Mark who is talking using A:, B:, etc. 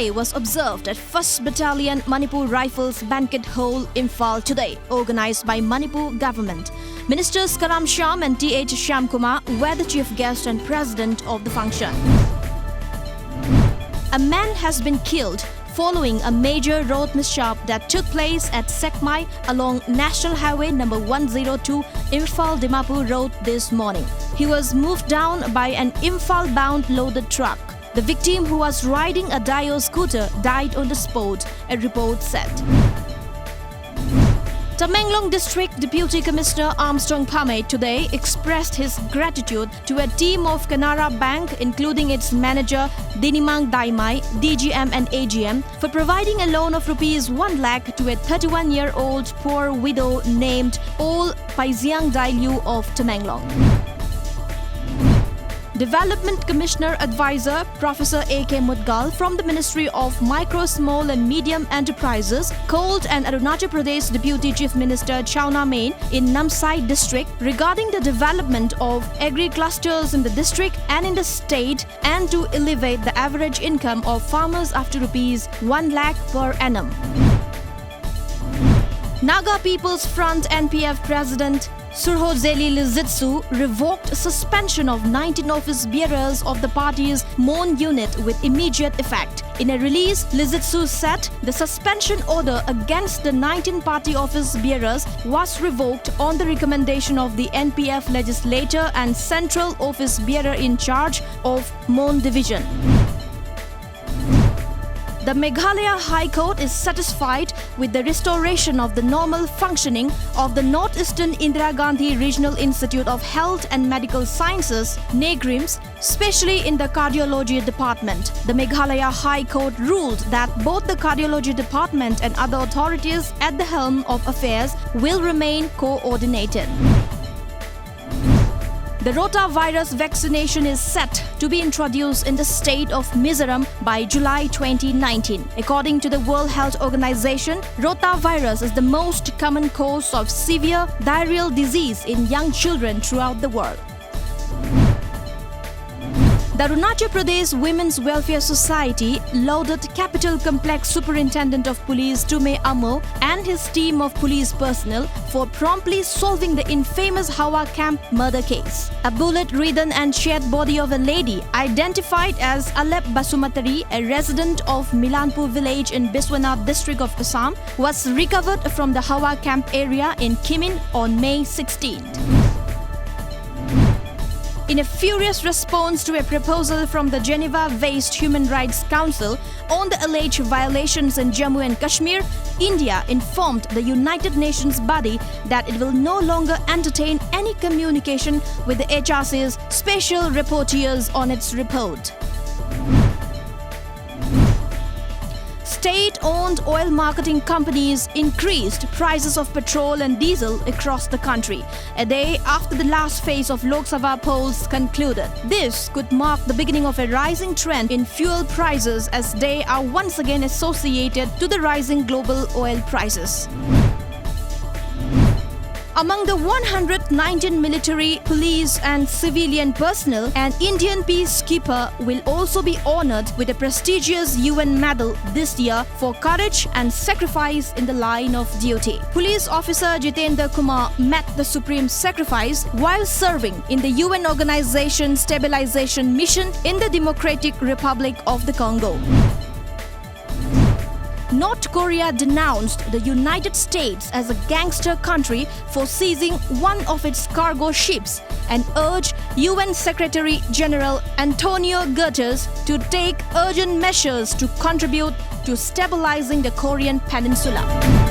A: Day was observed at 1st Battalion Manipur Rifles Banquet Hall, Imphal today, organised by Manipur government. Ministers Karam Shyam and T.H. Shyamkumar were the chief guest and president of the function. A man has been killed following a major road mishap that took place at Sekmai along National Highway No. 102 Imphal-Dimapur Road this morning. He was moved down by an Imphal-bound loaded truck. The victim, who was riding a Dio scooter, died on the spot, a report said. Tamenglong District Deputy Commissioner Armstrong Pamay today expressed his gratitude to a team of Canara Bank, including its manager Dinimang Daimai, DGM and AGM, for providing a loan of Rs 1 lakh to a 31-year-old poor widow named Ol Paiziang Dailu of Tamenglong. Development Commissioner Advisor Professor A.K. Mudgal from the Ministry of Micro, Small and Medium Enterprises called an Arunachal Pradesh Deputy Chief Minister Chauna Main in Namsai district regarding the development of agri-clusters in the district and in the state and to elevate the average income of farmers up to Rs 1 lakh per annum. Naga People's Front NPF President Surhozeli Lizitsu revoked suspension of 19 office bearers of the party's Mon unit with immediate effect. In a release, Lizitsu said the suspension order against the 19 party office bearers was revoked on the recommendation of the NPF legislator and central office bearer in charge of Mon division. The Meghalaya High Court is satisfied with the restoration of the normal functioning of the Northeastern Indira Gandhi Regional Institute of Health and Medical Sciences, NEGRIMS, especially in the Cardiology Department. The Meghalaya High Court ruled that both the Cardiology Department and other authorities at the helm of affairs will remain coordinated. The rotavirus vaccination is set to be introduced in the state of Mizoram by July 2019. According to the World Health Organization, rotavirus is the most common cause of severe diarrheal disease in young children throughout the world. The Arunachal Pradesh Women's Welfare Society lauded Capital Complex Superintendent of Police Tume Amo and his team of police personnel for promptly solving the infamous Hawa Camp murder case. A bullet-ridden and shed body of a lady identified as Alep Basumatari, a resident of Milanpur village in Biswanath district of Assam, was recovered from the Hawa Camp area in Kimin on May 16th. In a furious response to a proposal from the Geneva-based Human Rights Council on the alleged violations in Jammu and Kashmir, India informed the United Nations body that it will no longer entertain any communication with the HRC's special rapporteurs on its report. State-owned oil marketing companies increased prices of petrol and diesel across the country, a day after the last phase of Lok Sabha polls concluded. This could mark the beginning of a rising trend in fuel prices as they are once again associated to the rising global oil prices. Among the 119 military, police and civilian personnel, an Indian peacekeeper will also be honored with a prestigious UN medal this year for courage and sacrifice in the line of duty. Police officer Jitendra Kumar met the supreme sacrifice while serving in the UN Organization Stabilization Mission in the Democratic Republic of the Congo. North Korea denounced the United States as a gangster country for seizing one of its cargo ships and urged UN Secretary General Antonio Guterres to take urgent measures to contribute to stabilizing the Korean peninsula.